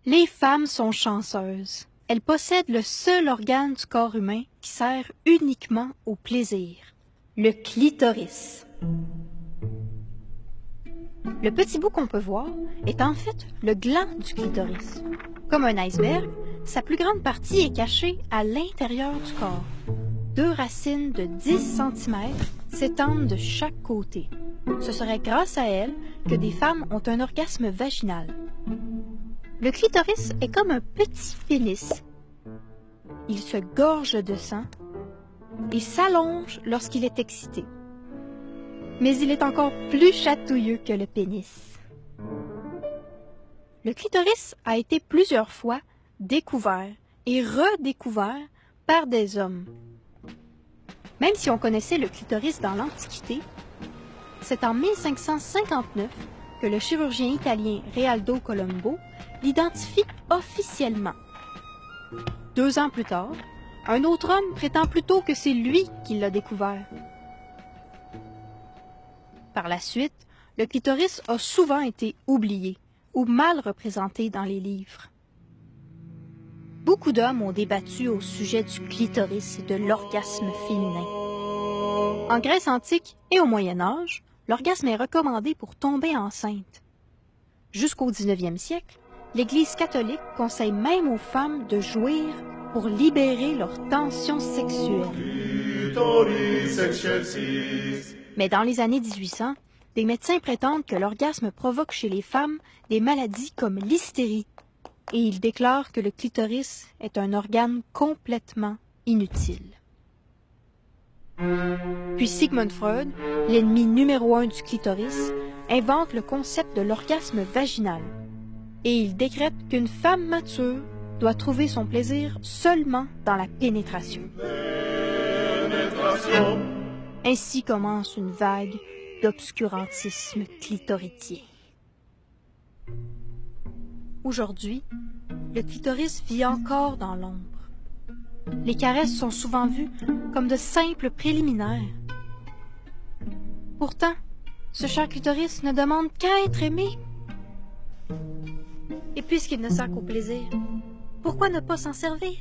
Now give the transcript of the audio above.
Les femmes sont chanceuses. Elles possèdent le seul organe du corps humain qui sert uniquement au plaisir, le clitoris. Le petit bout qu'on peut voir est en fait le gland du clitoris. Comme un iceberg, sa plus grande partie est cachée à l'intérieur du corps. 2 racines de 10 cm s'étendent de chaque côté. Ce serait grâce à elles que des femmes ont un orgasme vaginal. Le clitoris est comme un petit pénis. Il se gorge de sang et s'allonge lorsqu'il est excité. Mais il est encore plus chatouilleux que le pénis. Le clitoris a été plusieurs fois découvert et redécouvert par des hommes. Même si on connaissait le clitoris dans l'Antiquité, c'est en 1559 que le chirurgien italien Realdo Colombo l'identifie officiellement. 2 ans plus tard, un autre homme prétend plutôt que c'est lui qui l'a découvert. Par la suite, le clitoris a souvent été oublié ou mal représenté dans les livres. Beaucoup d'hommes ont débattu au sujet du clitoris et de l'orgasme féminin. En Grèce antique et au Moyen Âge, l'orgasme est recommandé pour tomber enceinte. Jusqu'au 19e siècle, l'Église catholique conseille même aux femmes de jouir pour libérer leur tension sexuelle. Mais dans les années 1800, des médecins prétendent que l'orgasme provoque chez les femmes des maladies comme l'hystérie, et ils déclarent que le clitoris est un organe complètement inutile. Puis Sigmund Freud, l'ennemi numéro 1 du clitoris, invente le concept de l'orgasme vaginal, et il décrète qu'une femme mature doit trouver son plaisir seulement dans la pénétration. Ainsi commence une vague d'obscurantisme clitoridien. Aujourd'hui, le clitoris vit encore dans l'ombre. Les caresses sont souvent vues comme de simples préliminaires. Pourtant, ce cher clitoris ne demande qu'à être aimé. Et puisqu'il ne sert qu'au plaisir, pourquoi ne pas s'en servir?